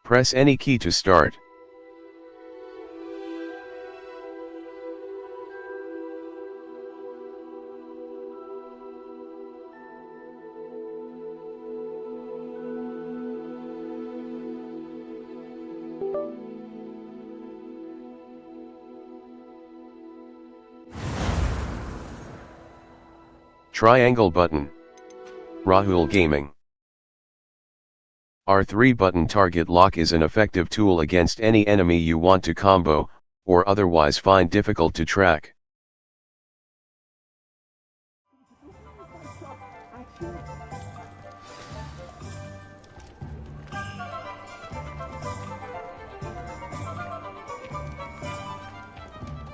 Press any key to start. Triangle button. RAHUL Gaming. R3 button target lock is an effective tool against any enemy you want to combo, or otherwise find difficult to track.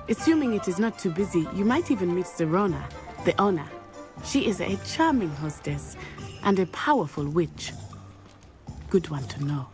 Assuming it is not too busy, you might even meet Sirona, the owner. She is a charming hostess and a powerful witch. Good one to know.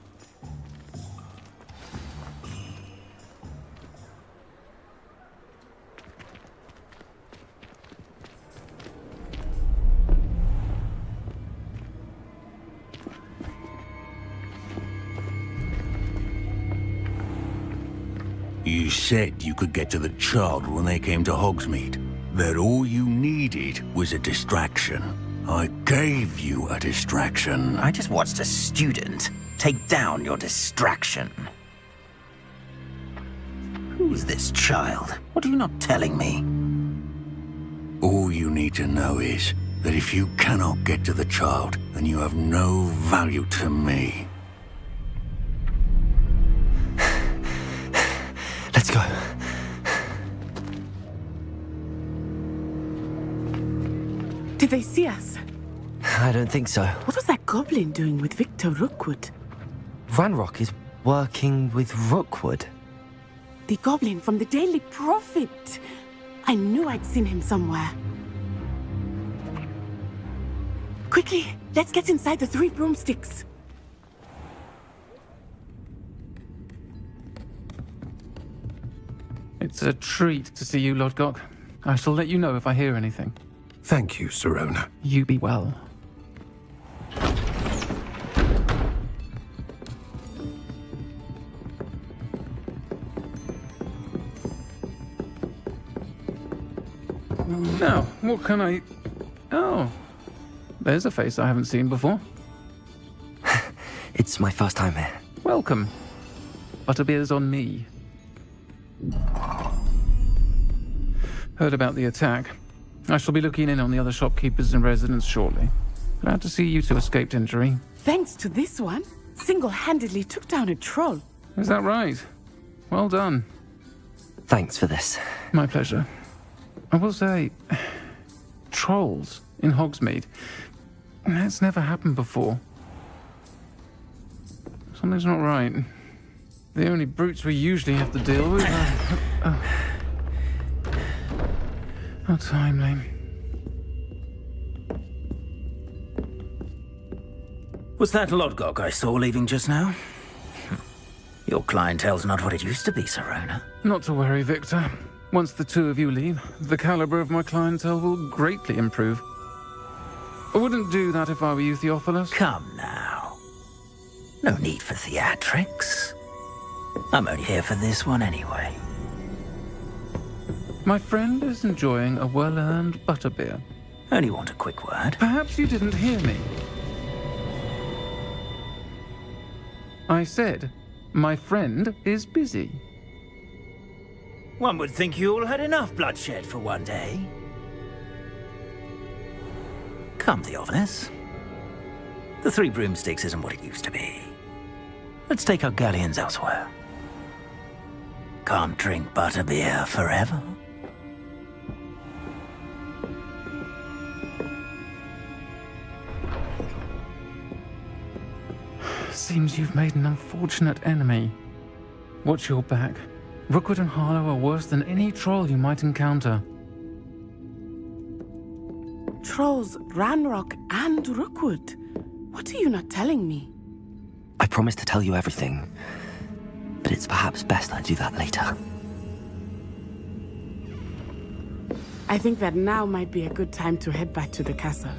You said you could get to the child when they came to Hogsmeade. That all you needed was a distraction. I gave you a distraction. I just watched a student take down your distraction. Who's this child? What are you not telling me? All you need to know is that if you cannot get to the child, then you have no value to me. Let's go. Did they see us? I don't think so. What was that goblin doing with Victor Rookwood? Ranrock is working with Rookwood. The goblin from the Daily Prophet. I knew I'd seen him somewhere. Quickly, let's get inside the 3 broomsticks. It's a treat to see you, Lodgok. I shall let you know if I hear anything. Thank you, Sirona. You be well. Now, what can I... Oh, there's a face I haven't seen before. It's my first time here. Welcome. Butterbeer's on me. Heard about the attack. I shall be looking in on the other shopkeepers and residents shortly. Glad to see you two escaped injury. Thanks to this one, single-handedly took down a troll. Is that right? Well done. Thanks for this. My pleasure. I will say, trolls in Hogsmeade. That's never happened before. Something's not right. The only brutes we usually have to deal with are... How timely. Was that Lodgok I saw leaving just now? Your clientele's not what it used to be, Sirona. Not to worry, Victor. Once the two of you leave, the caliber of my clientele will greatly improve. I wouldn't do that if I were you, Theophilus. Come now. No need for theatrics. I'm only here for this one anyway. My friend is enjoying a well-earned butterbeer. Only want a quick word. Perhaps you didn't hear me. I said, my friend is busy. One would think you all had enough bloodshed for one day. Come, Theophilus. The 3 broomsticks isn't what it used to be. Let's take our galleons elsewhere. Can't drink butterbeer forever. Seems you've made an unfortunate enemy. Watch your back. Rookwood and Harlow are worse than any troll you might encounter. Trolls, Ranrock, and Rookwood. What are you not telling me? I promise to tell you everything, but it's perhaps best I do that later. I think that now might be a good time to head back to the castle.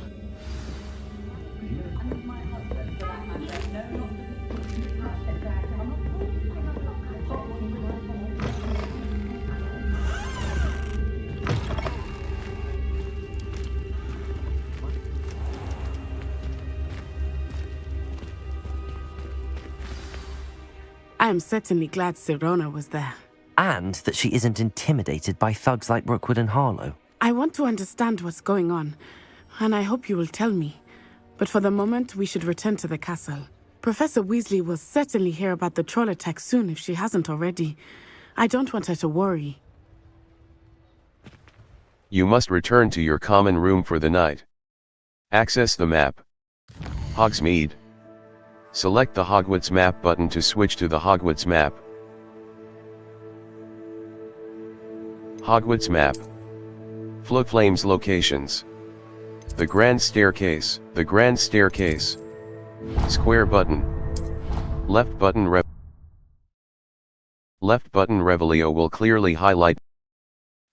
I am certainly glad Sirona was there. And that she isn't intimidated by thugs like Rookwood and Harlow. I want to understand what's going on, and I hope you will tell me. But for the moment, we should return to the castle. Professor Weasley will certainly hear about the troll attack soon if she hasn't already. I don't want her to worry. You must return to your common room for the night. Access the map. Hogsmeade. Select the Hogwarts map button to switch to the Hogwarts map. Hogwarts map. Flutflame's locations. The Grand Staircase. The Grand Staircase. Square button. Left button Revelio will clearly highlight.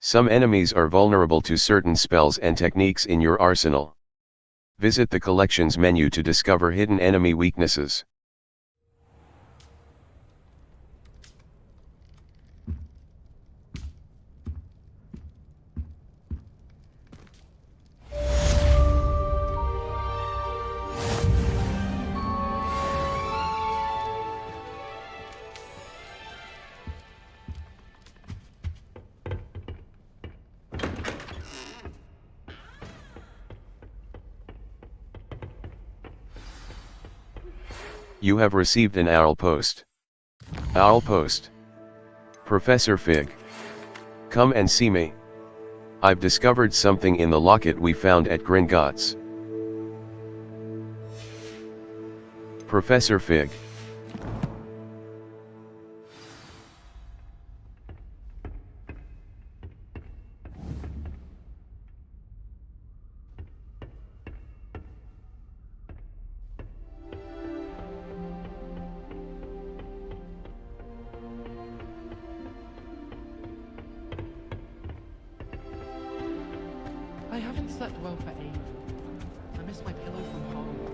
Some enemies are vulnerable to certain spells and techniques in your arsenal. Visit the Collections menu to discover hidden enemy weaknesses. You have received an owl post. Owl post. Professor Fig. Come and see me. I've discovered something in the locket we found at Gringotts. Professor Fig. I haven't slept well for ages. I miss my pillow from home.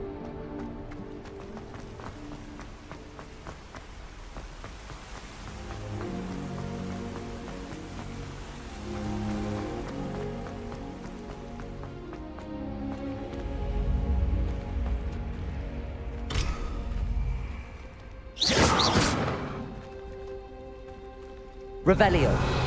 Revelio.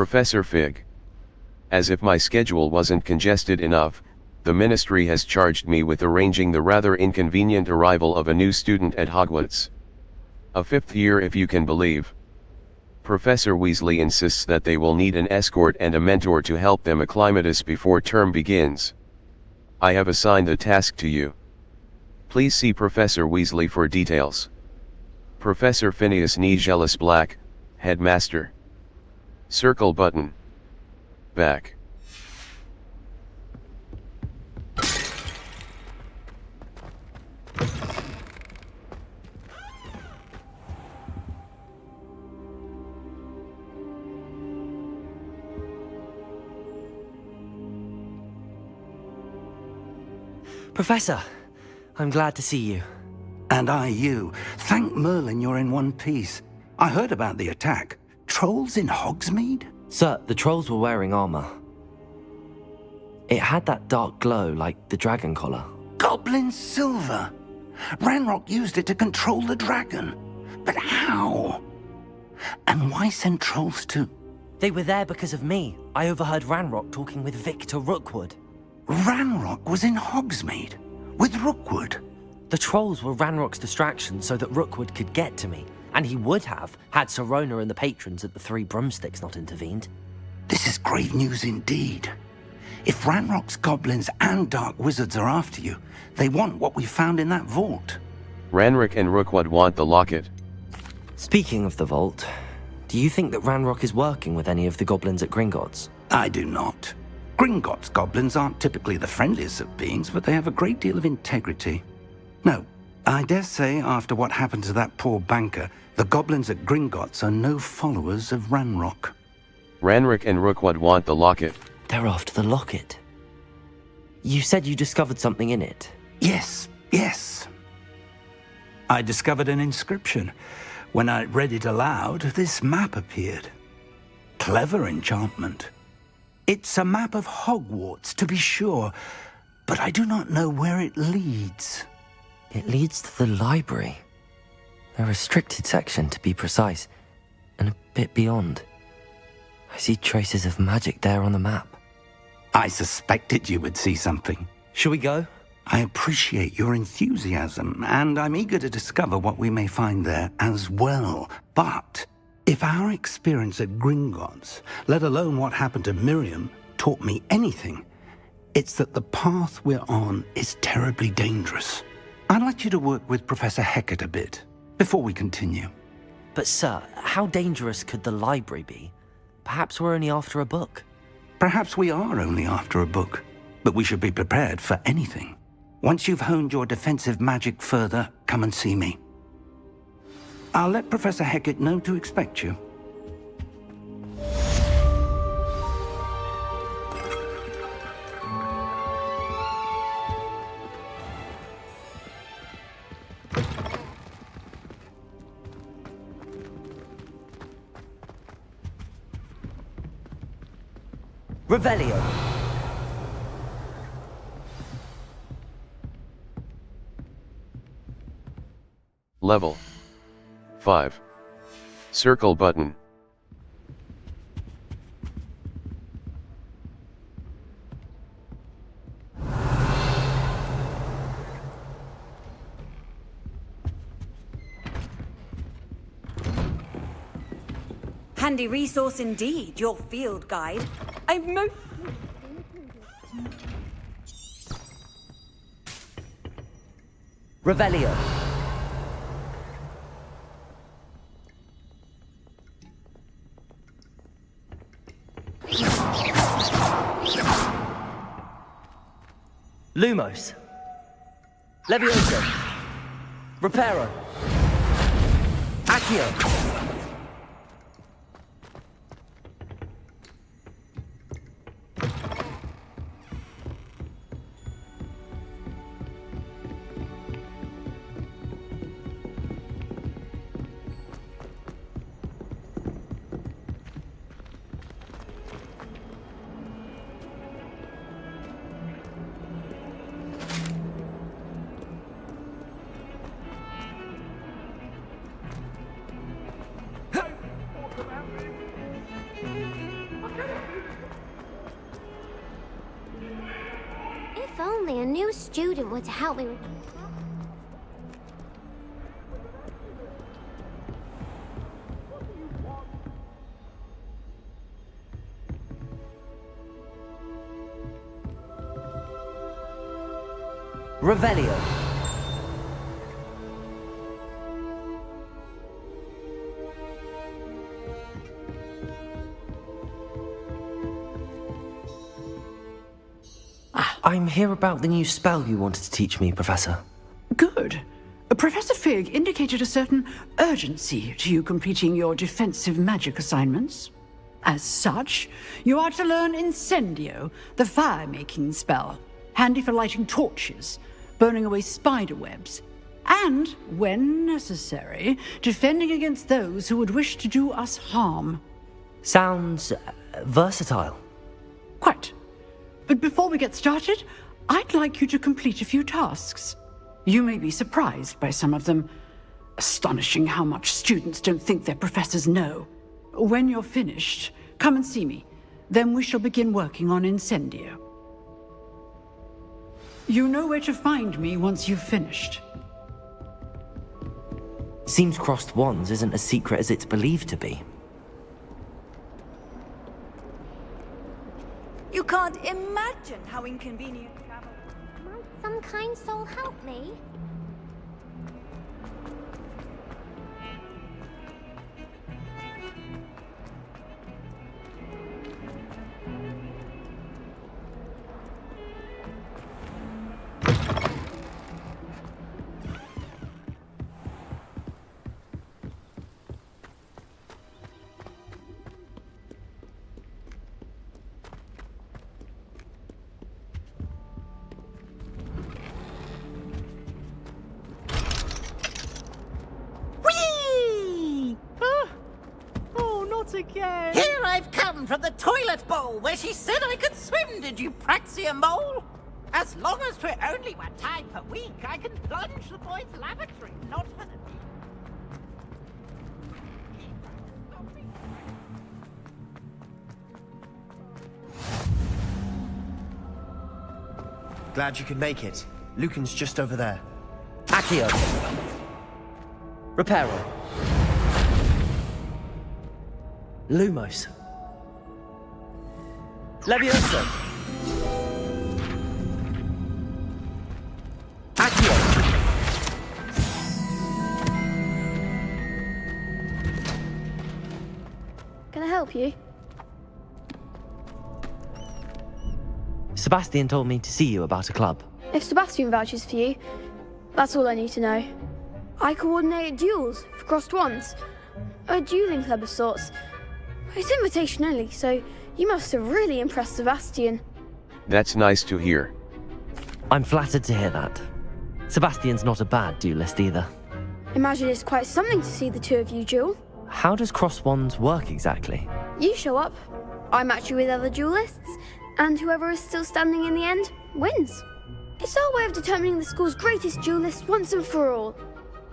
Professor Fig. As if my schedule wasn't congested enough, the Ministry has charged me with arranging the rather inconvenient arrival of a new student at Hogwarts. A fifth year if you can believe. Professor Weasley insists that they will need an escort and a mentor to help them acclimatise before term begins. I have assigned the task to you. Please see Professor Weasley for details. Professor Phineas Nigelis Black, Headmaster. Circle button. Back. Professor, I'm glad to see you. And I you. Thank Merlin you're in one piece. I heard about the attack. Trolls in Hogsmeade? Sir, the trolls were wearing armor. It had that dark glow like the dragon collar. Goblin silver. Ranrock used it to control the dragon. But how? And why send trolls too? They were there because of me. I overheard Ranrock talking with Victor Rookwood. Ranrock was in Hogsmeade? With Rookwood? The trolls were Ranrock's distraction so that Rookwood could get to me. And he would have, had Sirona and the patrons at the Three Broomsticks not intervened. This is grave news indeed. If Ranrock's goblins and dark wizards are after you, they want what we found in that vault. Ranrock and Rookwood want the locket. Speaking of the vault, do you think that Ranrock is working with any of the goblins at Gringotts? I do not. Gringotts goblins aren't typically the friendliest of beings, but they have a great deal of integrity. No, I dare say after what happened to that poor banker, the goblins at Gringotts are no followers of Ranrock. Ranrock and Rookwood want the locket. They're after the locket. You said you discovered something in it. Yes. I discovered an inscription. When I read it aloud, this map appeared. Clever enchantment. It's a map of Hogwarts, to be sure, but I do not know where it leads. It leads to the library. A restricted section, to be precise, and a bit beyond. I see traces of magic there on the map. I suspected you would see something. Shall we go? I appreciate your enthusiasm, and I'm eager to discover what we may find there as well. But if our experience at Gringotts, let alone what happened to Miriam, taught me anything, it's that the path we're on is terribly dangerous. I'd like you to work with Professor Hecat a bit before we continue. But sir, how dangerous could the library be? Perhaps we're only after a book. Perhaps we are only after a book, but we should be prepared for anything. Once you've honed your defensive magic further, come and see me. I'll let Professor Hecat know to expect you. Revelio. Level 5. Circle button. Handy resource indeed, your field guide. Revelio. Lumos. Levioso. Reparo. Accio. If only a new student were to help me. Revelio. I'm here about the new spell you wanted to teach me, Professor. Good. Professor Fig indicated a certain urgency to you completing your defensive magic assignments. As such, you are to learn Incendio, the fire-making spell, handy for lighting torches, burning away spider webs, and, when necessary, defending against those who would wish to do us harm. Sounds versatile. Quite. But before we get started, I'd like you to complete a few tasks. You may be surprised by some of them. Astonishing how much students don't think their professors know. When you're finished, come and see me. Then we shall begin working on Incendio. You know where to find me once you've finished. Seems crossed wands isn't as secret as it's believed to be. You can't imagine how inconvenient travel. Might some kind soul help me? Again. Here I've come from the toilet bowl where she said I could swim, did you praxia mole? As long as 'twere only 1 time per week, I can plunge the boys' lavatory, not for the Glad you could make it. Lucan's just over there. Accio. Reparo. Lumos. Levioso. Accio. Can I help you? Sebastian told me to see you about a club. If Sebastian vouches for you, that's all I need to know. I coordinate duels for crossed wands. A dueling club of sorts. It's invitation only, so you must have really impressed Sebastian. That's nice to hear. I'm flattered to hear that. Sebastian's not a bad duelist either. Imagine it's quite something to see the two of you duel. How does cross wands work exactly? You show up, I match you with other duelists, and whoever is still standing in the end wins. It's our way of determining the school's greatest duelist once and for all.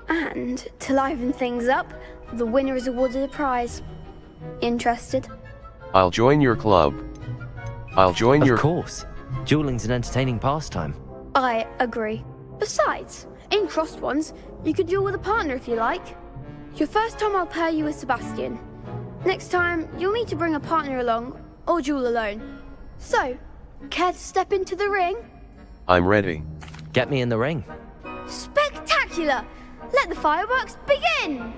And to liven things up, the winner is awarded a prize. Interested? I'll join your club. I'll join your... Of course. Dueling's an entertaining pastime. I agree. Besides, in crossed ones, you could duel with a partner if you like. Your first time I'll pair you with Sebastian. Next time, you'll need to bring a partner along, or duel alone. So, care to step into the ring? I'm ready. Get me in the ring. Spectacular! Let the fireworks begin!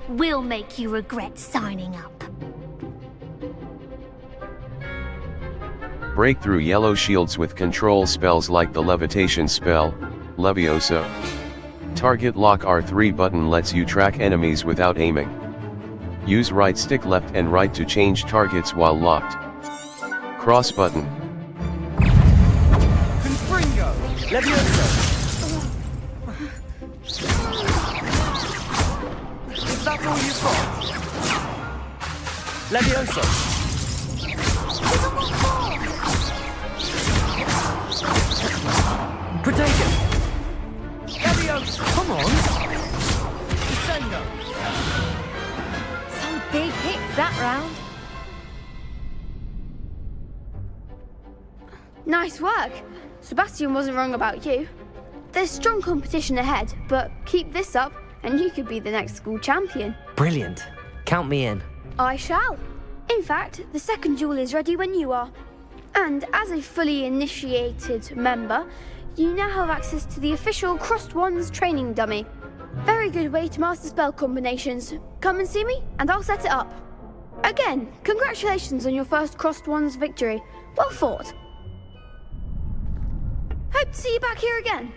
We'll make you regret signing up. Break through yellow shields with control spells like the levitation spell, Levioso. Target lock R3 button lets you track enemies without aiming. Use right stick left and right to change targets while locked. Cross button. Confringo! Levioso! Is that all you've got? Levioso! Protego! Levioso! Come on! Descendo! Some big hits that round. Nice work. Sebastian wasn't wrong about you. There's strong competition ahead, but keep this up and you could be the next school champion. Brilliant. Count me in. I shall. In fact, the second duel is ready when you are. And as a fully initiated member, you now have access to the official Crossed Wands training dummy. Very good way to master spell combinations. Come and see me, and I'll set it up. Again, congratulations on your first Crossed Wands victory. Well fought. Hope to see you back here again.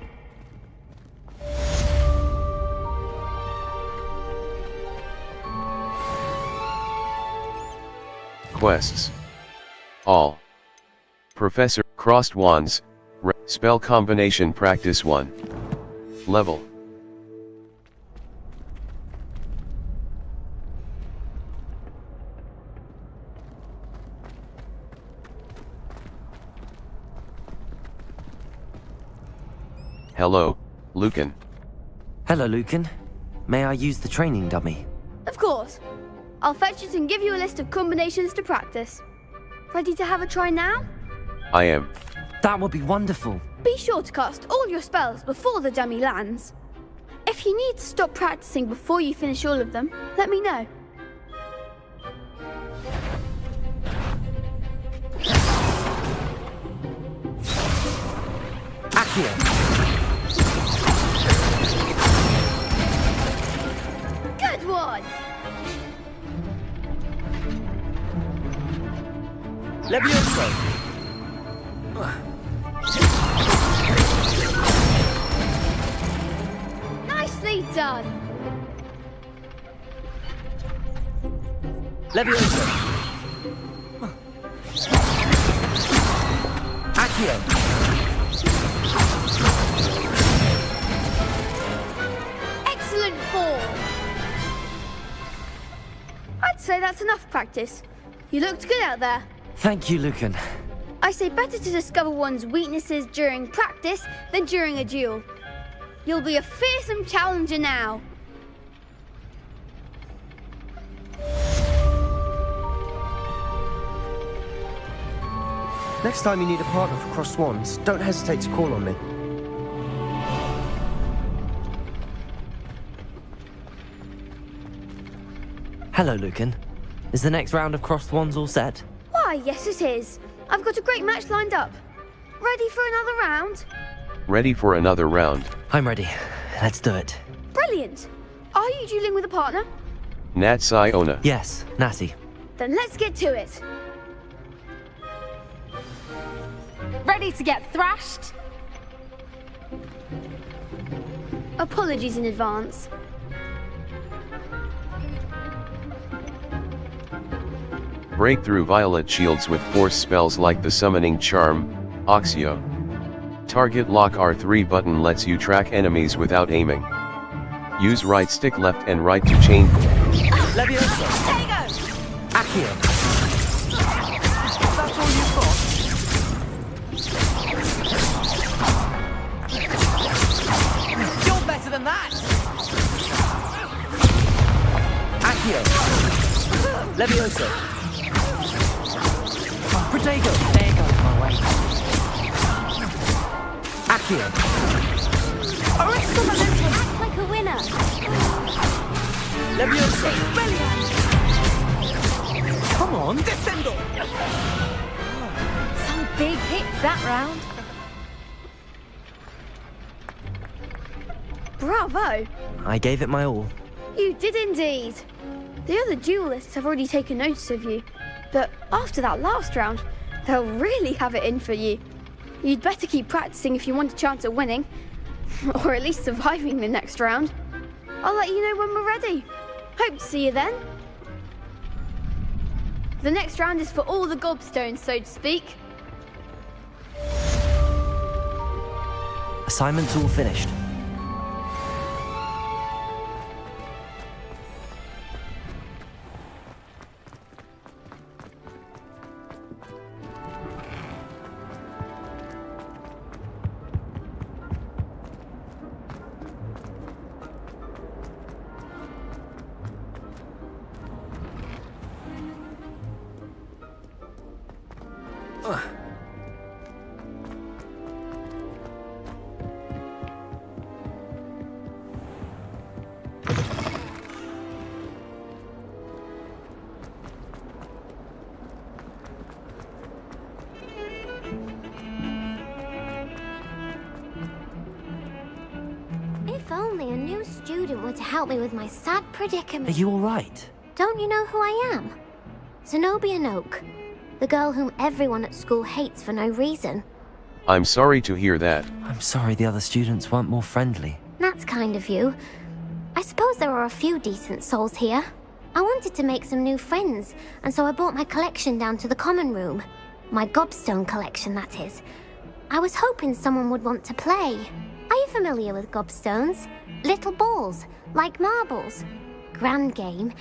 Quests. All. Professor, Crossed Wands, Spell Combination Practice 1. Level. Hello, Lucan. Hello, Lucan. May I use the training dummy? Of course. I'll fetch it and give you a list of combinations to practice. Ready to have a try now? I am. That would be wonderful. Be sure to cast all your spells before the dummy lands. If you need to stop practicing before you finish all of them, let me know. Accio. Good one! Levioso! Nicely done! Levioso! Accio! Excellent form! I'd say that's enough practice. You looked good out there. Thank you, Lucan. I say better to discover one's weaknesses during practice than during a duel. You'll be a fearsome challenger now. Next time you need a partner for Crossed Wands, don't hesitate to call on me. Hello, Lucan. Is the next round of Crossed Wands all set? Why, yes it is. I've got a great match lined up. Ready for another round? Ready for another round. I'm ready. Let's do it. Brilliant. Are you dueling with a partner? Nat Siona. Yes, Natty. Then let's get to it. Ready to get thrashed? Apologies in advance. Break through violet shields with force spells like the Summoning Charm, Accio. Target lock R3 button lets you track enemies without aiming. Use right stick left and right to chain. Levioso! Accio! That's all you've got? You're better than that! Accio! Levioso! Protego! There goes my way. Accio! Act like a winner. Levioso! Come on, Descendo! Some big hits that round. Bravo! I gave it my all. You did indeed. The other duelists have already taken notice of you, but after that last round, they'll really have it in for you. You'd better keep practicing if you want a chance at winning, or at least surviving the next round. I'll let you know when we're ready. Hope to see you then. The next round is for all the gobstones, so to speak. Assignment's all finished. If only a new student were to help me with my sad predicament. Are you all right? Don't you know who I am? Zenobia Noak, the girl whom everyone at school hates for no reason. I'm sorry to hear that. I'm sorry the other students weren't more friendly. That's kind of you. I suppose there are a few decent souls here. I wanted to make some new friends, and so I brought my collection down to the common room. My gobstone collection, that is. I was hoping someone would want to play. Are you familiar with gobstones? Little balls, like marbles. Grand game.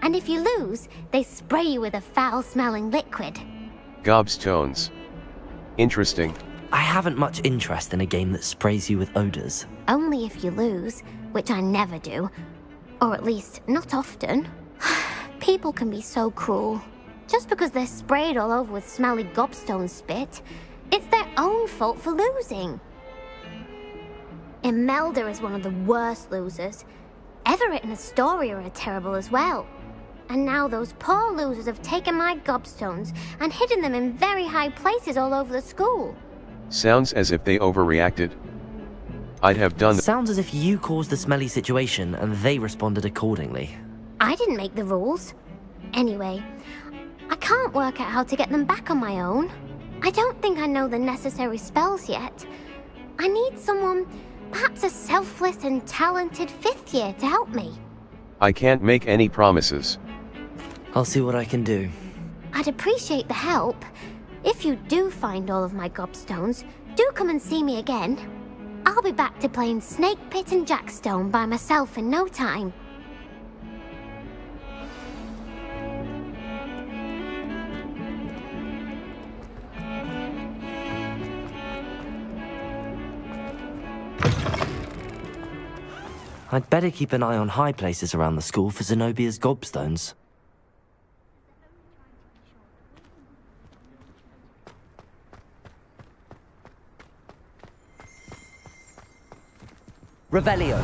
And if you lose, they spray you with a foul-smelling liquid. Gobstones. Interesting. I haven't much interest in a game that sprays you with odors. Only if you lose, which I never do. Or at least, not often. People can be so cruel. Just because they're sprayed all over with smelly gobstone spit, it's their own fault for losing. Imelda is one of the worst losers. Everett and Astoria are terrible as well. And now those poor losers have taken my gobstones and hidden them in very high places all over the school. Sounds as if they overreacted. I'd have done. Sounds as if you caused the smelly situation and they responded accordingly. I didn't make the rules. Anyway, I can't work out how to get them back on my own. I don't think I know the necessary spells yet. I need someone, perhaps a selfless and talented 5th year to help me. I can't make any promises. I'll see what I can do. I'd appreciate the help. If you do find all of my gobstones, do come and see me again. I'll be back to playing Snake Pit and Jackstone by myself in no time. I'd better keep an eye on high places around the school for Zenobia's gobstones. Revelio.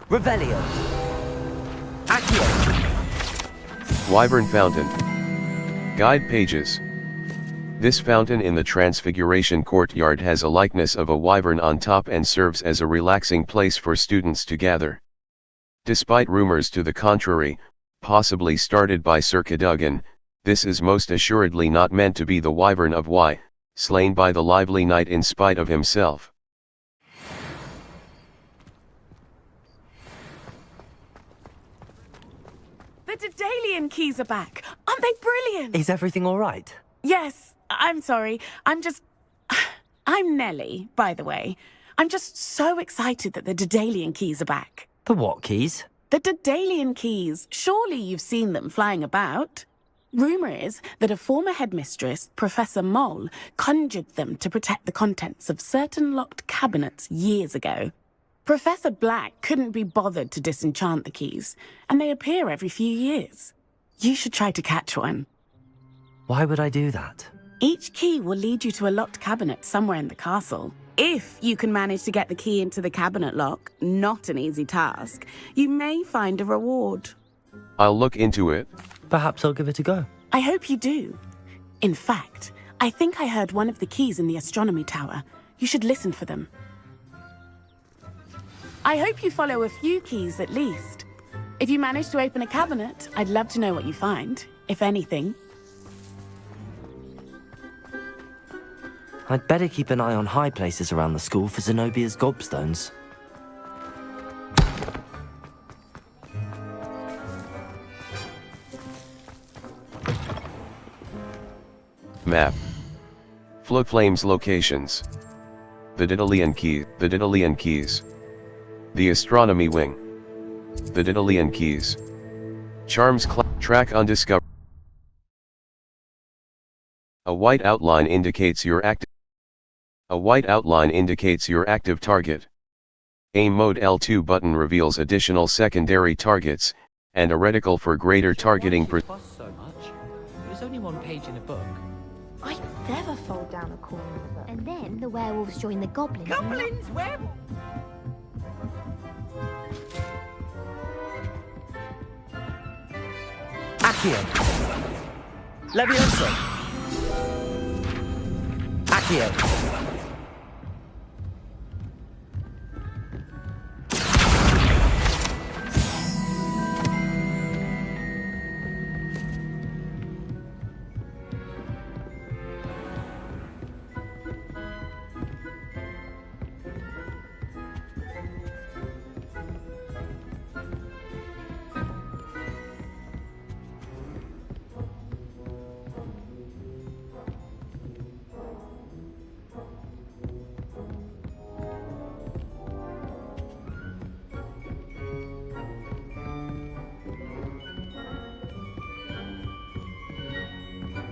Revelio. Accio. Wyvern Fountain. Guide pages. This fountain in the Transfiguration Courtyard has a likeness of a wyvern on top and serves as a relaxing place for students to gather. Despite rumors to the contrary, possibly started by Sir Cadogan, this is most assuredly not meant to be the wyvern of Y, slain by the lively knight in spite of himself. The Daedalian keys are back. Aren't they brilliant? Is everything all right? Yes, I'm sorry. I'm Nellie, by the way. I'm just so excited that the Daedalian keys are back. The what keys? The Daedalian keys. Surely you've seen them flying about. Rumour is that a former headmistress, Professor Mole, conjured them to protect the contents of certain locked cabinets years ago. Professor Black couldn't be bothered to disenchant the keys, and they appear every few years. You should try to catch one. Why would I do that? Each key will lead you to a locked cabinet somewhere in the castle. If you can manage to get the key into the cabinet lock, not an easy task, you may find a reward. I'll look into it. Perhaps I'll give it a go. I hope you do. In fact, I think I heard one of the keys in the astronomy tower. You should listen for them. I hope you follow a few keys at least. If you manage to open a cabinet, I'd love to know what you find, if anything. I'd better keep an eye on high places around the school for Zenobia's gobstones. Map. Floflame's locations. The Daedalian Key. The Daedalian Keys. The Astronomy Wing. The Daedalian Keys. Charms track undiscovered. A white outline indicates your active. A white outline indicates your active target. Aim mode L2 button reveals additional secondary targets, and a reticle for greater targeting. So much. There's only one page in a book. I never fall down a corner. And then the werewolves join the goblins. Goblins, werewolves! Accio. Levioso. Accio.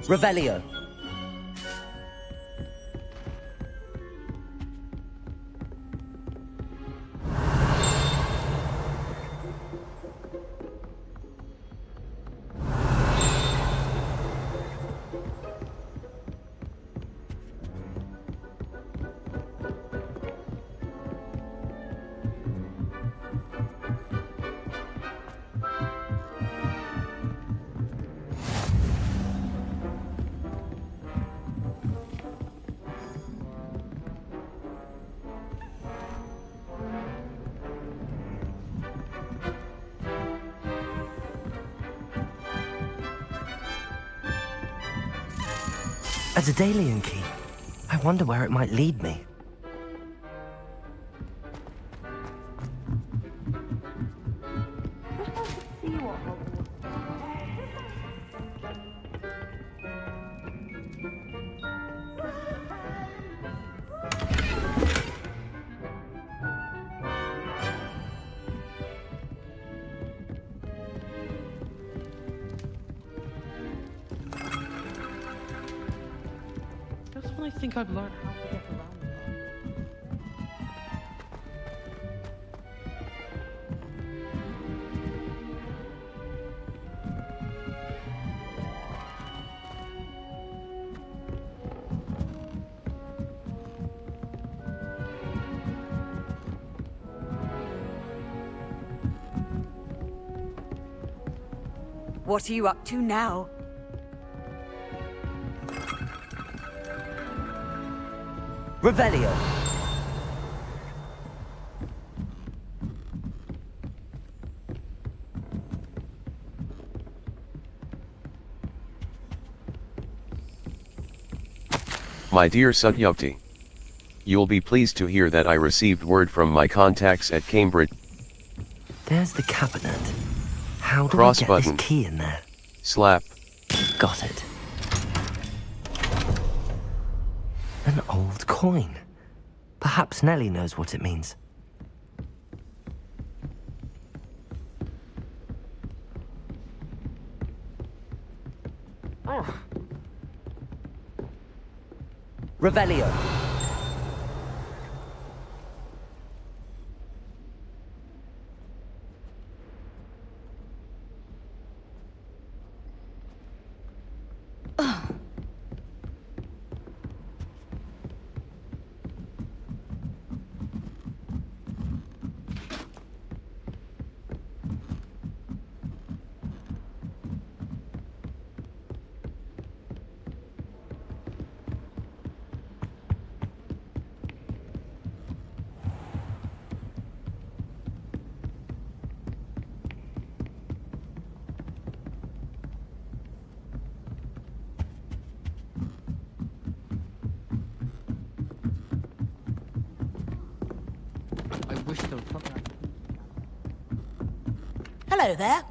Revelio. A Daedalian key. I wonder where it might lead me. Just when I think I've learned how to get around them. What are you up to now? Revelio. My dear Satyavati, you'll be pleased to hear that I received word from my contacts at Cambridge. There's the cabinet. How do Cross we get button. this key in there? Slap. Got it. An old coin. Perhaps Nellie knows what it means. Revelio. I wish there was something. Hello there.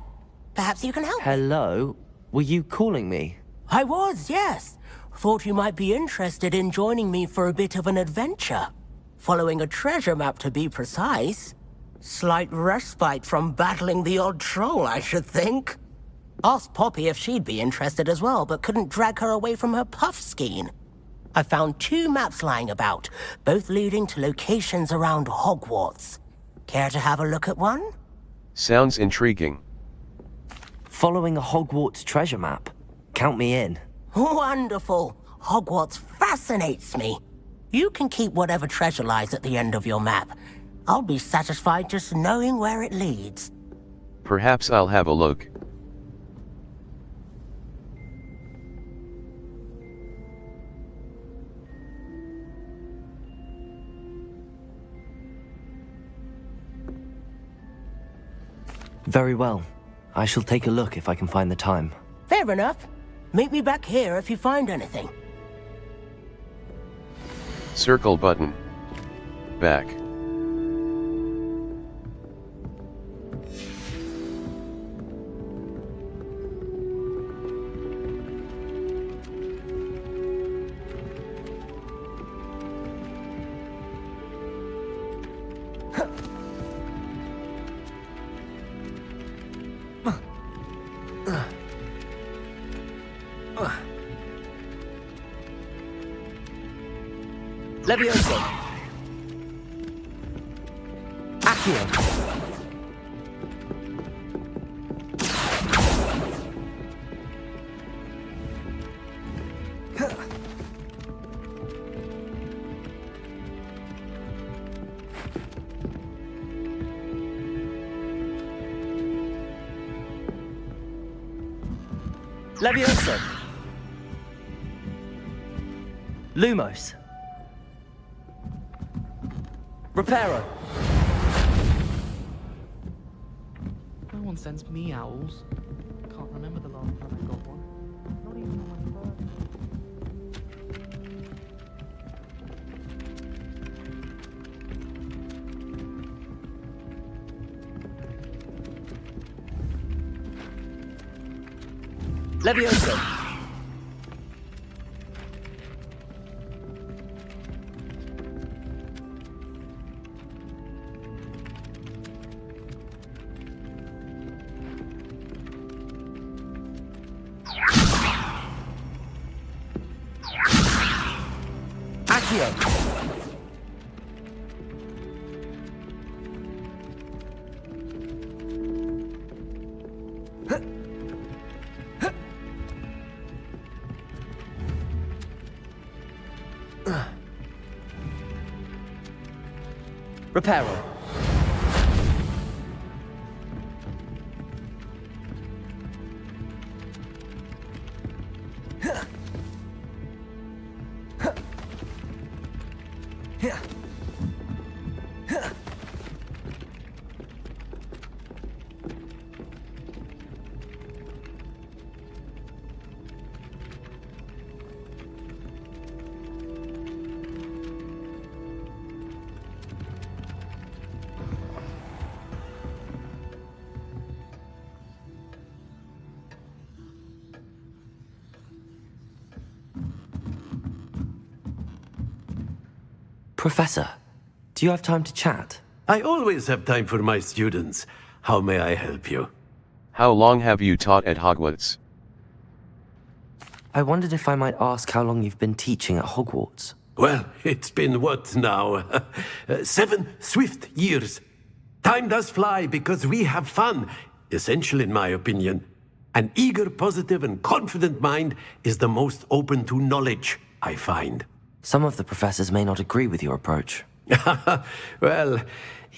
Perhaps you can help me. Hello? Were you calling me? I was, yes. Thought you might be interested in joining me for a bit of an adventure. Following a treasure map, to be precise. Slight respite from battling the odd troll, I should think. Asked Poppy if she'd be interested as well, but couldn't drag her away from her puffskein. I found 2 maps lying about, both leading to locations around Hogwarts. Care to have a look at one? Sounds intriguing. Following a Hogwarts treasure map. Count me in. Wonderful. Hogwarts fascinates me. You can keep whatever treasure lies at the end of your map. I'll be satisfied just knowing where it leads. Perhaps I'll have a look. Very well. I shall take a look if I can find the time. Fair enough. Meet me back here if you find anything. Circle button. Back. Levioso. Accio. Levioso. Lumos. Reparo. No one sends me owls. Can't remember the last time I got one. Not even on my birthday. Levioso. Reparo. Professor, do you have time to chat? I always have time for my students. How may I help you? How long have you taught at Hogwarts? I wondered if I might ask how long you've been teaching at Hogwarts. Well, it's been what now? 7 swift years. Time does fly because we have fun, essential in my opinion. An eager, positive, and confident mind is the most open to knowledge, I find. Some of the professors may not agree with your approach. Well,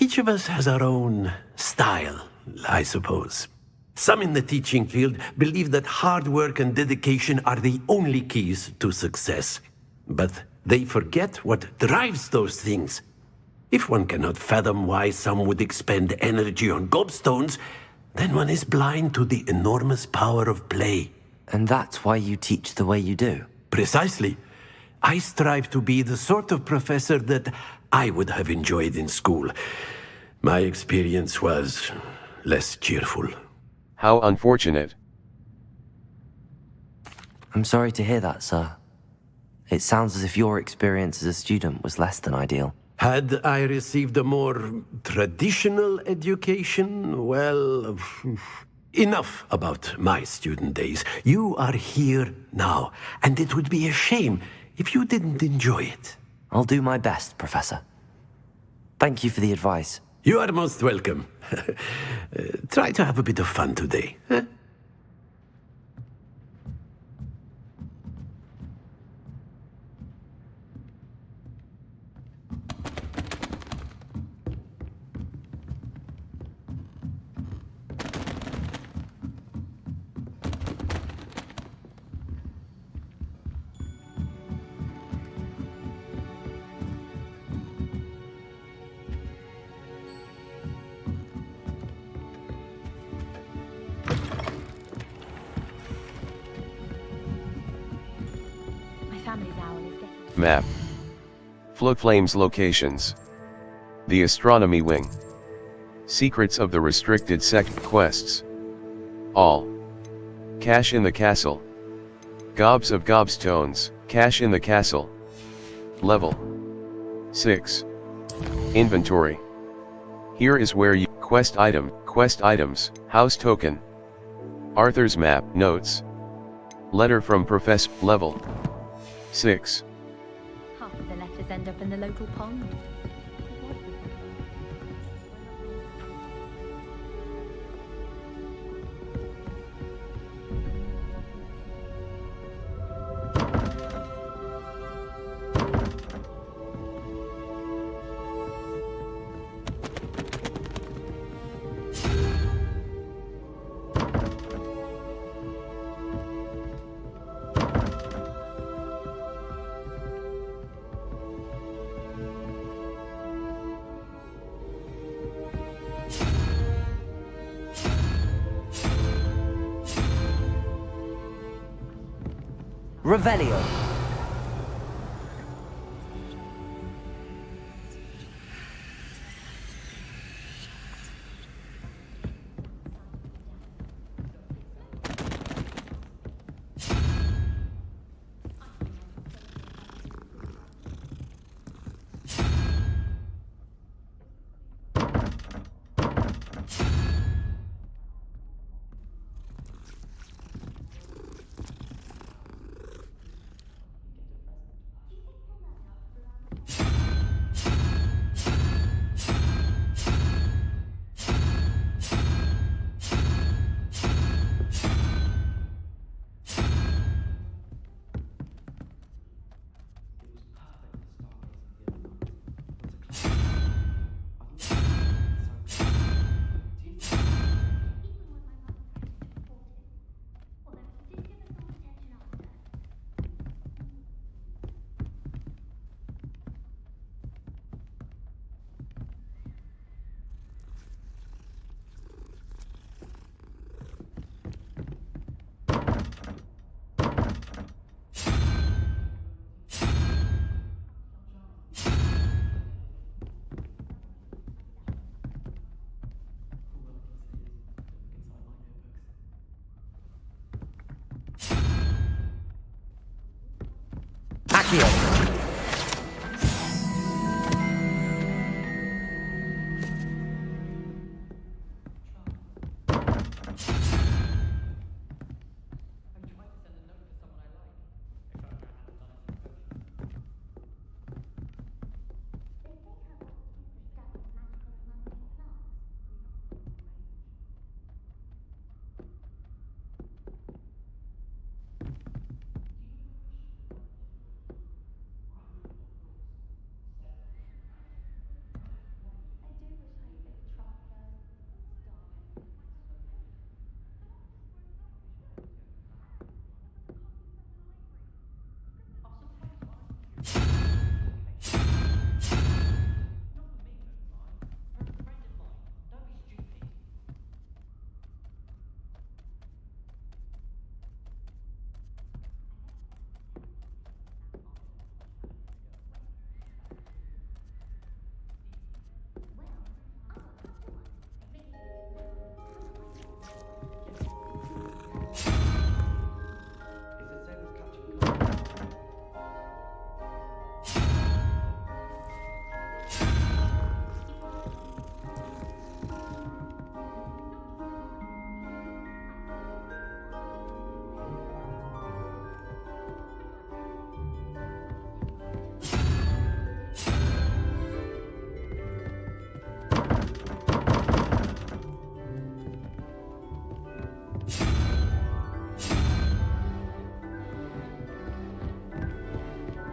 each of us has our own style, I suppose. Some in the teaching field believe that hard work and dedication are the only keys to success. But they forget what drives those things. If one cannot fathom why some would expend energy on gobstones, then one is blind to the enormous power of play. And that's why you teach the way you do? Precisely. I strive to be the sort of professor that I would have enjoyed in school. My experience was less cheerful. How unfortunate. I'm sorry to hear that, sir. It sounds as if your experience as a student was less than ideal. Had I received a more traditional education, well, enough about my student days. You are here now, and it would be a shame if you didn't enjoy it. I'll do my best, Professor. Thank you for the advice. You are most welcome. Try to have a bit of fun today. Huh? Map. Flames locations. The Astronomy Wing. Secrets of the Restricted Sect quests. All. Cache in the Castle. Gobs of Gobstones, Cache in the Castle. Level 6. Inventory. Here is where you quest items, house token. Arthur's Map, notes. Letter from Professor, level 6. Half of the letters end up in the local pond. Revelio.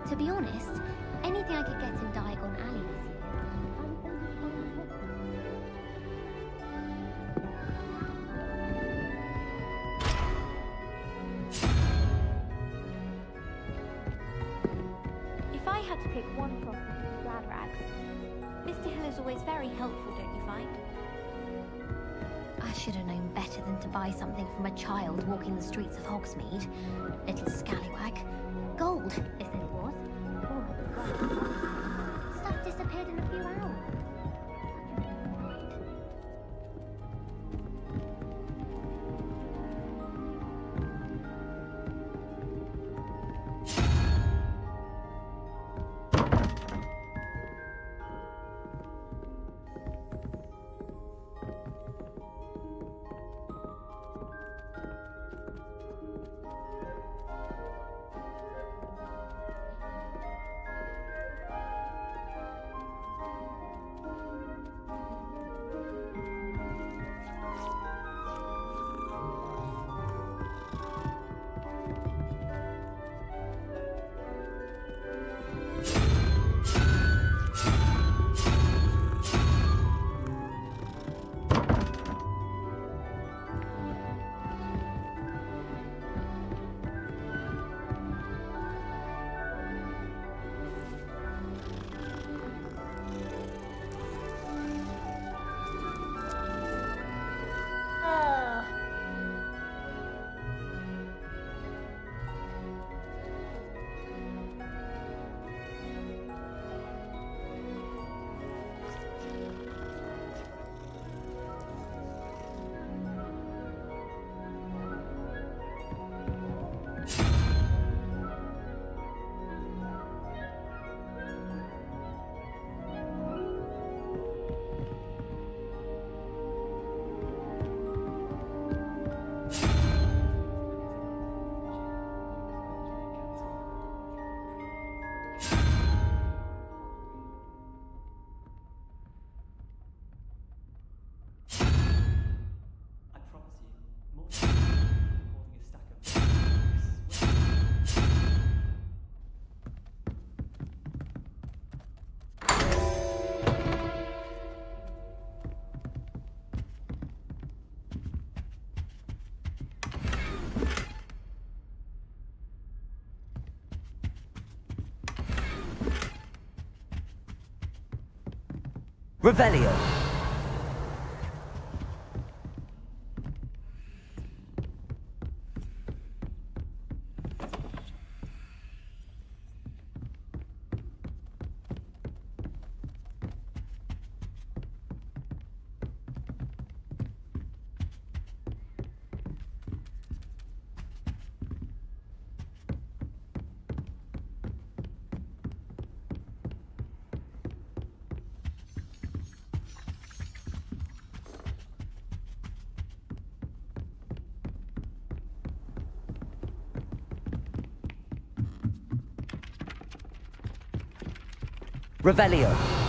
To be honest, anything I could get in Diagon Alley this year. If I had to pick one problem for Glad Rags, Mr. Hill is always very helpful, don't you find? I should have known better than to buy something from a child walking the streets of Hogsmeade. Little scallywag. Gold, they said it was. Or Stuff disappeared in a few hours. Revelio. Revelio.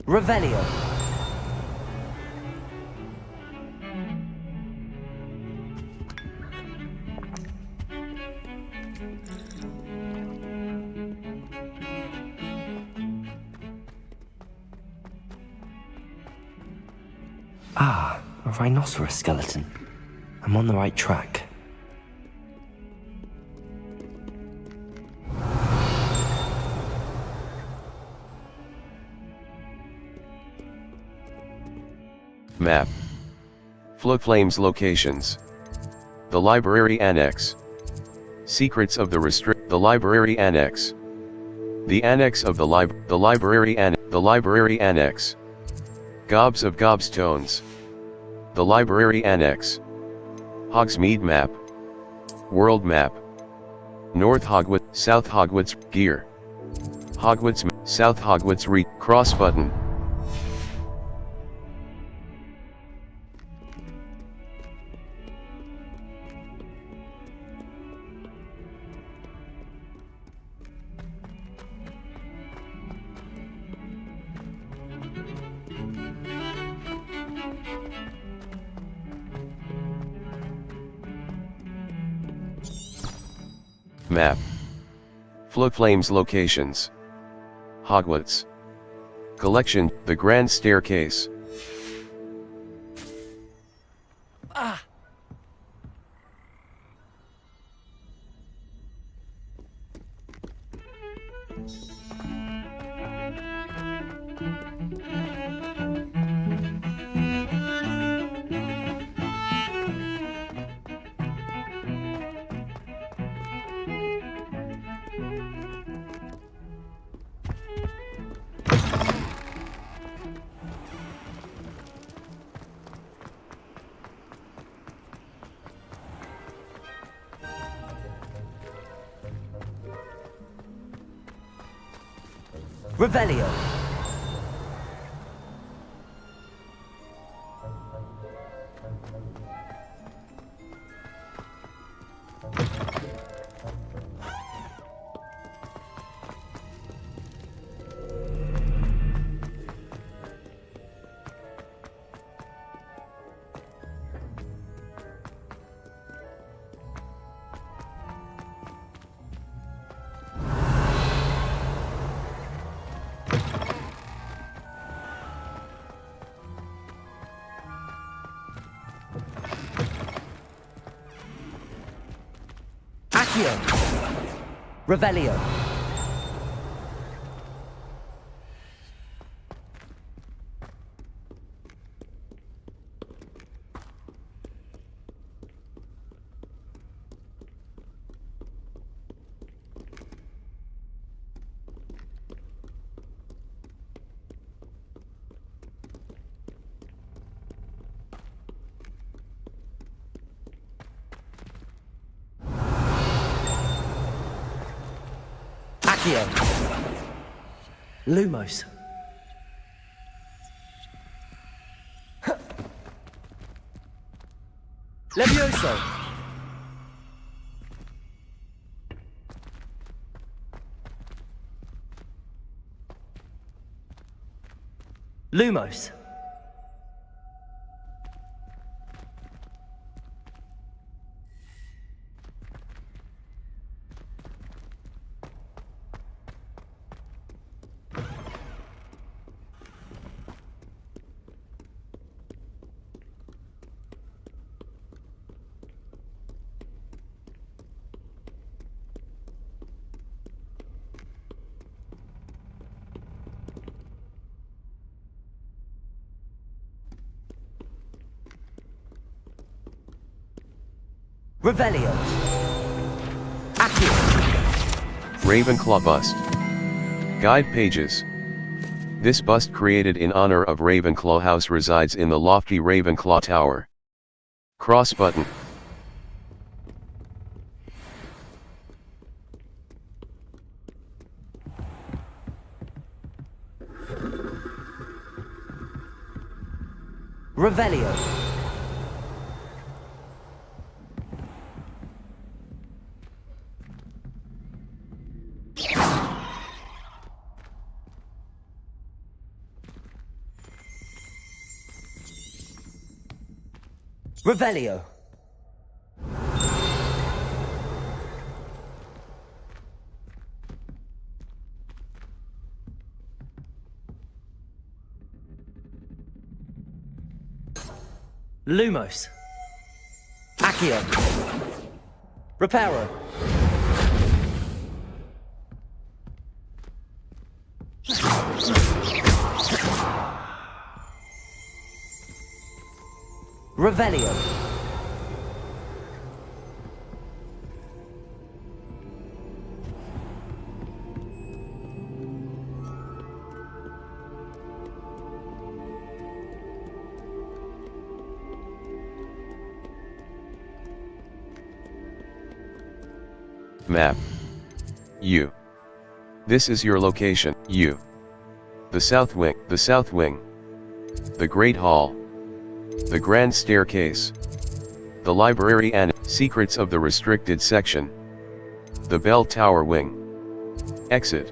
Revelio. Ah, a rhinoceros skeleton. I'm on the right track. Map. Floflame's locations. The Library Annex. Secrets of the Library Annex. The Annex of the Library Annex. Gobs of Gobstones. The Library Annex. Hogsmeade Map. World Map. North Hogwarts, South Hogwarts, Gear. Hogwarts, South Hogwarts Cross button. Map. Floflame's locations. Hogwarts. Collection, the Grand Staircase. Ah! Revelio. Revelio. Lumos. Levioso. Lumos. Revelio. Accio. Ravenclaw bust. Guide pages. This bust created in honor of Ravenclaw House resides in the lofty Ravenclaw Tower. Cross button. Revelio. Revelio. Lumos. Accio. Reparo. Revelio. Map. U. This is your location, U. The south wing, the south wing. The Great Hall. The Grand Staircase. The Library and Secrets of the Restricted Section. The Bell Tower Wing. Exit.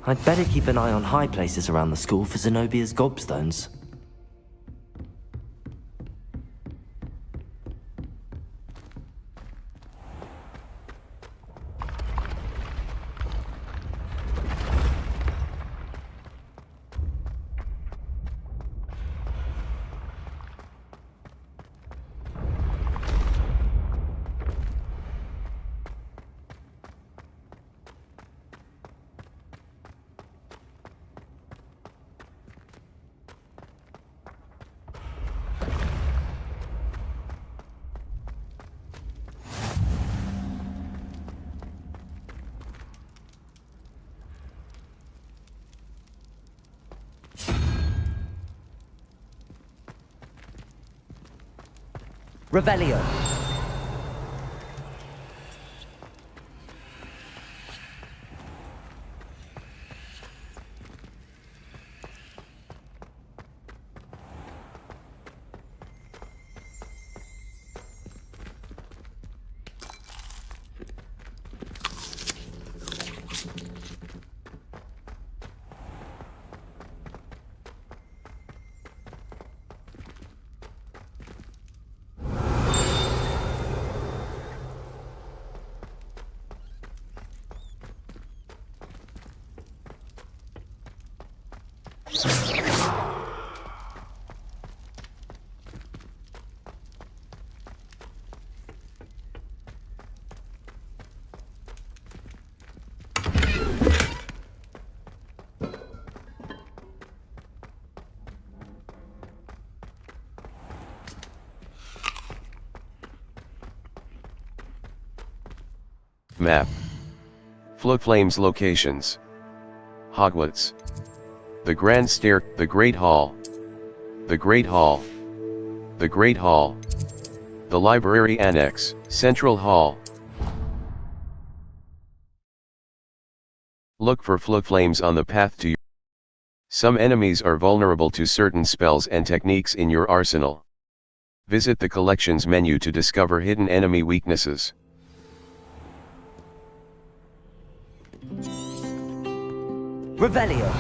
I'd better keep an eye on high places around the school for Zenobia's gobstones. Revelio. Map. Floodflames locations. Hogwarts. The Grand Stair, the Great Hall. The Great Hall. The Great Hall. The Library Annex, Central Hall. Look for floodflames on the path to your... Some enemies are vulnerable to certain spells and techniques in your arsenal. Visit the Collections menu to discover hidden enemy weaknesses. Revelio.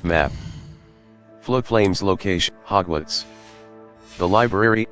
Map. Floodflames location, Hogwarts. The Library.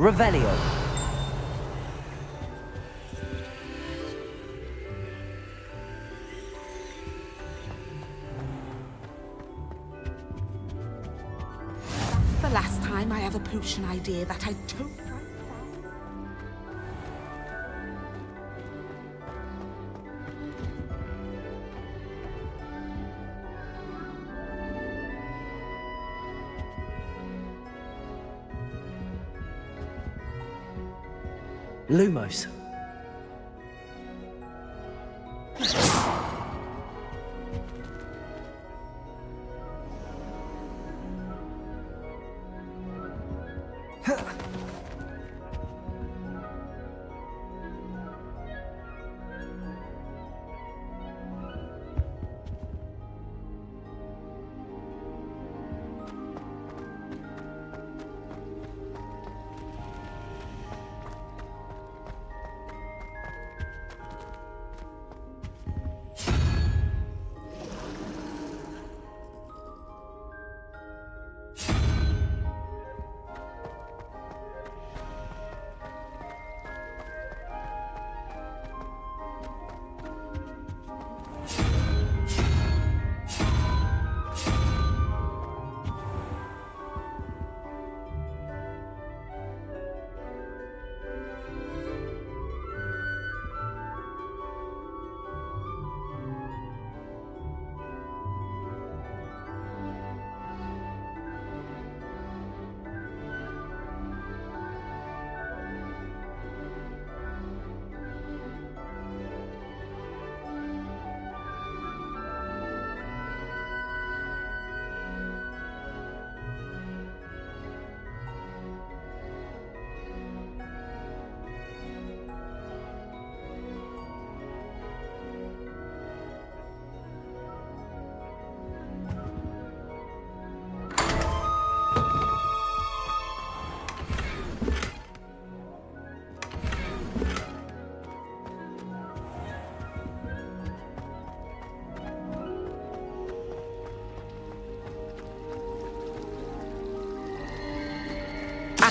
Revelio. The last time I have a potion idea that I don't write down. Lumos.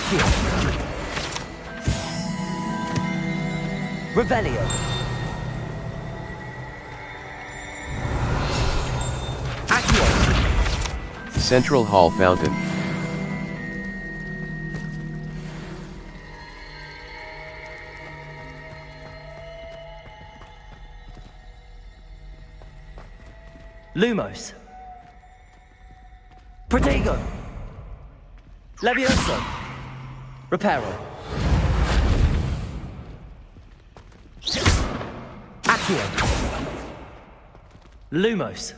Accio. Revelio. Accio. Central Hall Fountain. Lumos. Protego. Levioso. Reparo. Accio. Lumos.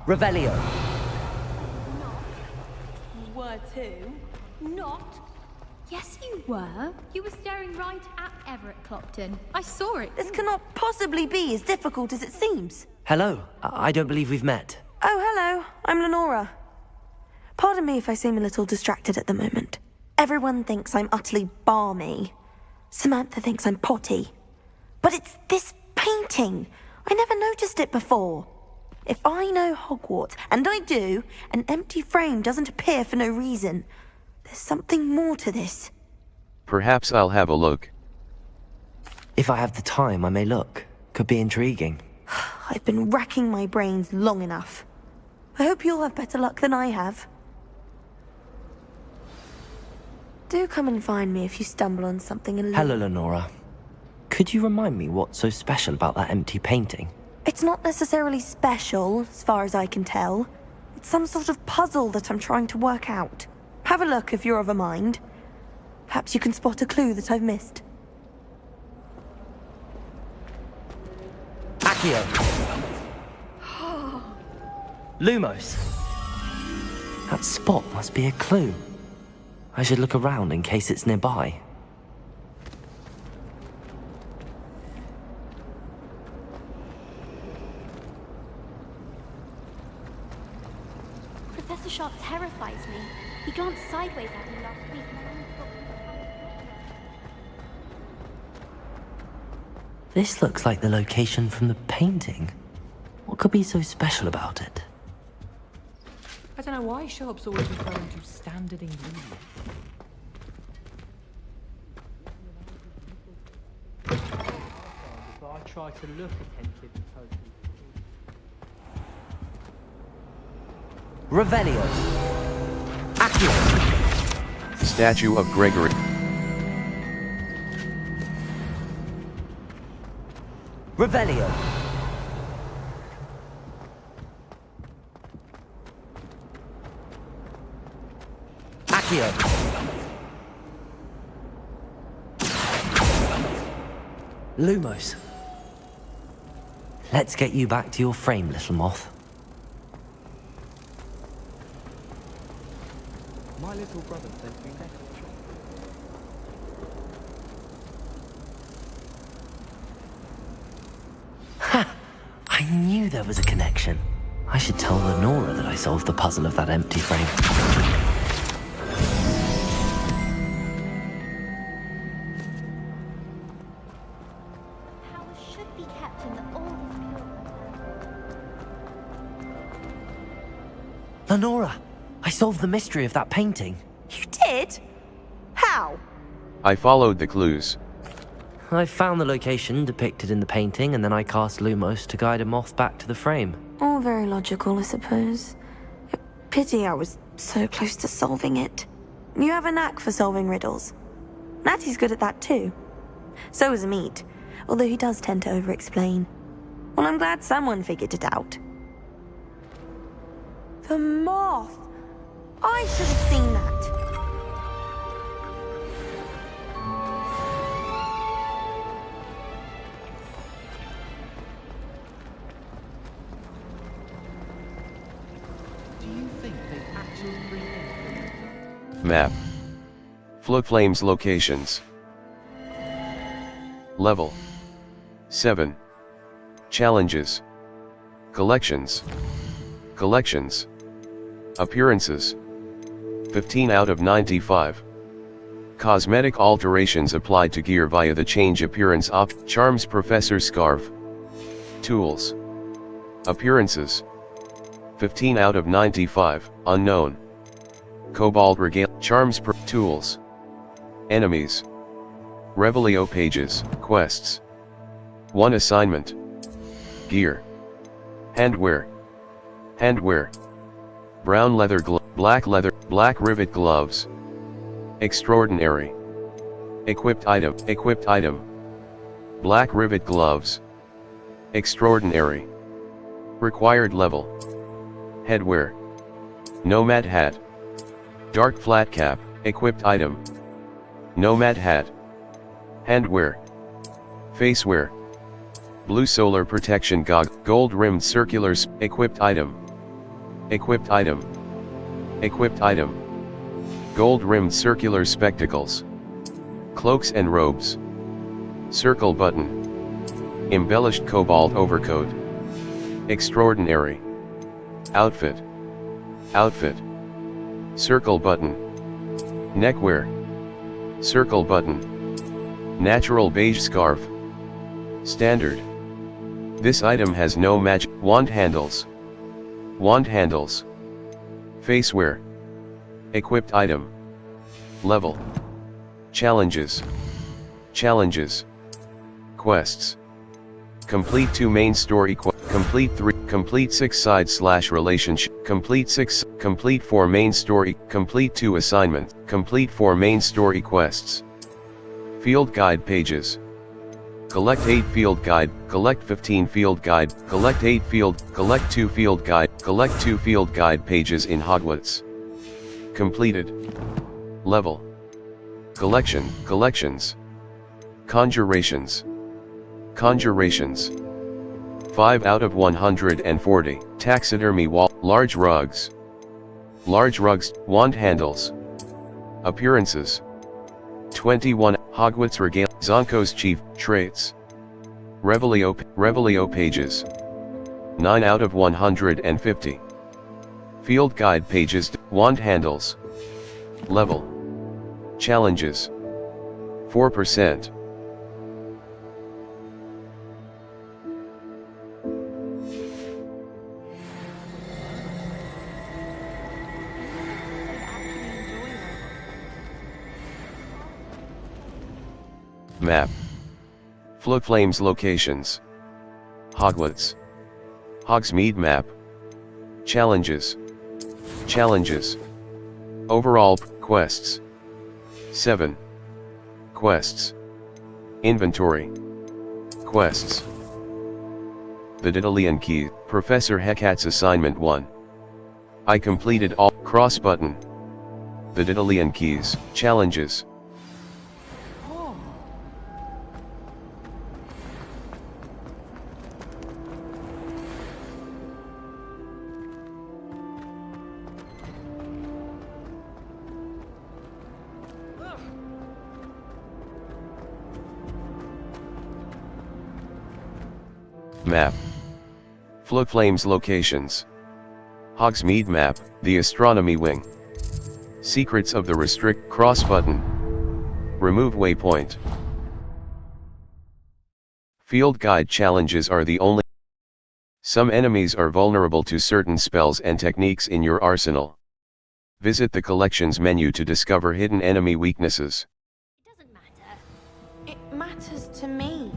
Revelio. Were too. Not. Yes, you were. You were staring right at Everett Clopton. I saw it. This cannot possibly be as difficult as it seems. Hello. I don't believe we've met. Oh, hello. I'm Lenora. Pardon me if I seem a little distracted at the moment. Everyone thinks I'm utterly balmy. Samantha thinks I'm potty. But it's this painting. I never noticed it before. If I know Hogwarts, and I do, an empty frame doesn't appear for no reason. There's something more to this. Perhaps I'll have a look. If I have the time, I may look. Could be intriguing. I've been racking my brains long enough. I hope you'll have better luck than I have. Do come and find me if you stumble on something and Hello, Lenora. Could you remind me what's so special about that empty painting? It's not necessarily special, as far as I can tell. It's some sort of puzzle that I'm trying to work out. Have a look if you're of a mind. Perhaps you can spot a clue that I've missed. Accio. Lumos. That spot must be a clue. I should look around in case it's nearby. Professor Sharp terrifies me. He glanced sideways at me last week and I almost got... This looks like the location from the painting. What could be so special about it? I don't know why Sharp's always referring to standard ingredients. But I try to look attentive and totally. Revelio. Accio. Statue of Gregory. Revelio. Accio. Lumos. Let's get you back to your frame, little moth. My little brother sent me that. Ha! I knew there was a connection. I should tell Lenora that I solved the puzzle of that empty frame. Powers should be kept in the oldest pure. Lenora! I solved the mystery of that painting. You did? How? I followed the clues. I found the location depicted in the painting, and then I cast Lumos to guide a moth back to the frame. All very logical, I suppose. Pity I was so close to solving it. You have a knack for solving riddles. Natty's good at that too. So is Amit, although he does tend to over-explain. Well, I'm glad someone figured it out. The moth! I should have seen that. Do you think they actually bring in? Map. Flames locations. Level 7. Challenges. Collections. Collections. Appearances. 15 out of 95. Cosmetic alterations applied to gear via the change appearance charms Professor Scarf. Tools. Appearances. 15 out of 95, unknown. Cobalt Regale, Charms Tools. Enemies. Revelio pages, quests. 1 assignment. Gear. Handwear. Handwear. Brown leather black rivet gloves. Extraordinary. Equipped item. Black rivet gloves. Extraordinary. Required level. Headwear. Nomad hat. Dark flat cap, equipped item. Nomad hat. Handwear. Facewear. Blue solar protection gold rimmed circular equipped item. Equipped item. Equipped item. Gold rimmed circular spectacles. Cloaks and robes. Circle button. Embellished cobalt overcoat. Extraordinary. Outfit. Outfit. Circle button. Neckwear. Circle button. Natural beige scarf. Standard. This item has no magic. Wand handles. Wand handles. Facewear. Equipped item. Level. Challenges. Challenges. Quests. Complete 2 main story complete 6 side / relationship, complete 4 main story, complete 2 assignments, complete 4 main story quests. Field guide pages. Collect 8 field guide, collect 15 field guide, collect 2 field guide, collect 2 field guide pages in Hogwarts. Completed. Level. Collections. Conjurations. Conjurations. 5 out of 140. Taxidermy wall. Large rugs. Large rugs. Wand handles. Appearances. 21. Hogwarts Regale. Zonko's chief traits. Revelio pages. 9 out of 150. Field guide pages. Wand handles. Level. Challenges. 4%. Map. Flames locations. Hogwarts. Hogsmeade map. Challenges. Challenges. Overall quests. 7. Quests. Inventory. Quests. The Daedalian Key, Professor Hecat's assignment 1. I completed all. Cross button. The Daedalian Keys, challenges. Map. Flames locations. Hogsmeade map, the astronomy wing. Secrets of the restrict cross button. Remove waypoint. Field guide challenges are the only. Some enemies are vulnerable to certain spells and techniques in your arsenal. Visit the collections menu to discover hidden enemy weaknesses. It doesn't matter. It matters to me.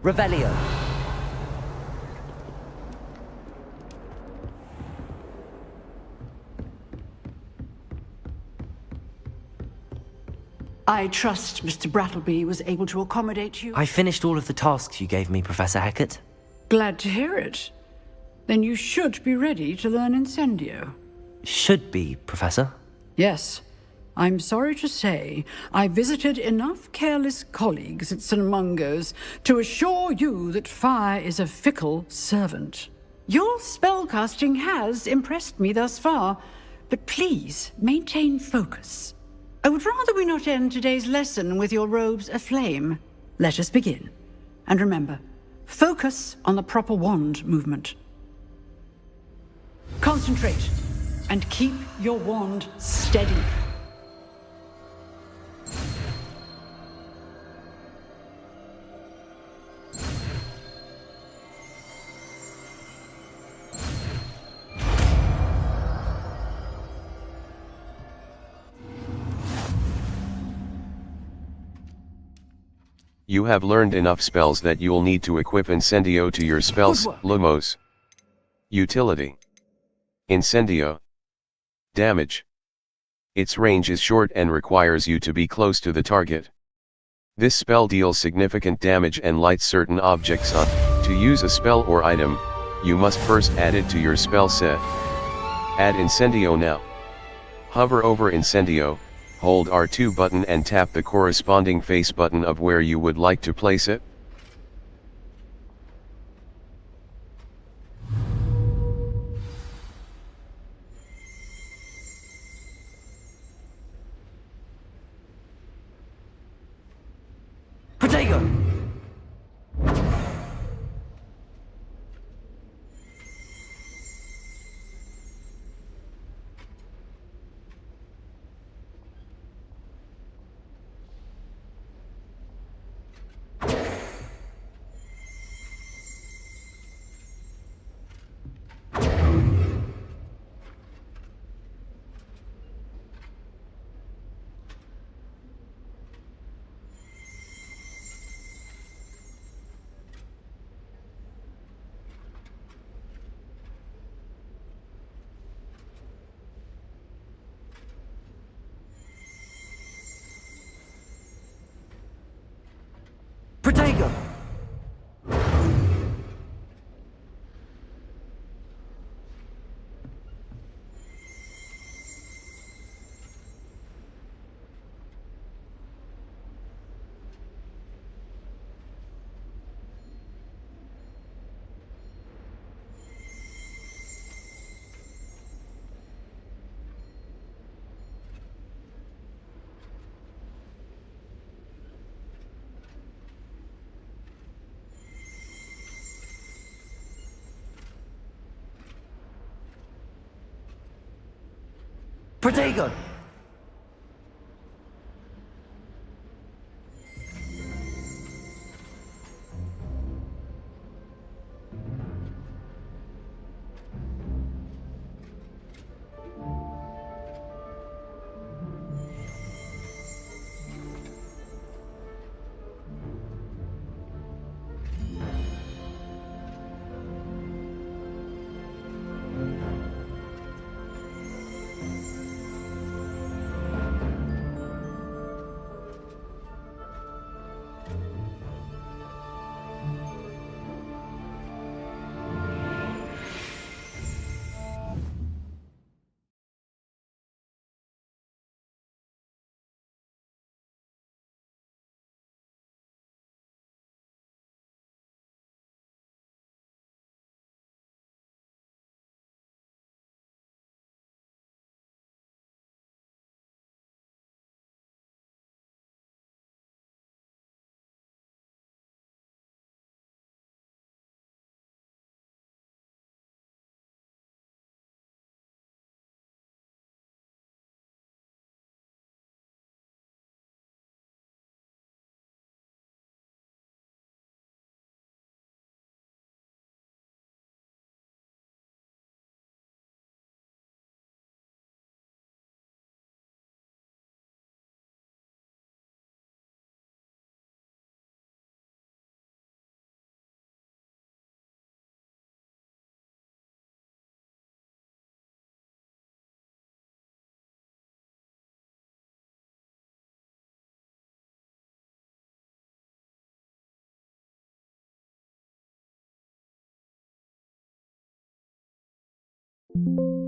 Revelio. I trust Mr. Brattleby was able to accommodate you. I finished all of the tasks you gave me, Professor Hecat. Glad to hear it. Then you should be ready to learn Incendio. Should be, Professor? Yes. I'm sorry to say, I visited enough careless colleagues at St. Mungo's to assure you that fire is a fickle servant. Your spellcasting has impressed me thus far, but please maintain focus. I would rather we not end today's lesson with your robes aflame. Let us begin. And remember, focus on the proper wand movement. Concentrate, and keep your wand steady. You have learned enough spells that you'll need to equip Incendio to your spells, Lumos. Utility. Incendio. Damage. Its range is short and requires you to be close to the target. This spell deals significant damage and lights certain objects up. To use a spell or item, you must first add it to your spell set. Add Incendio now. Hover over Incendio, hold R2 button and tap the corresponding face button of where you would like to place it. Protego! Protego! Protego! you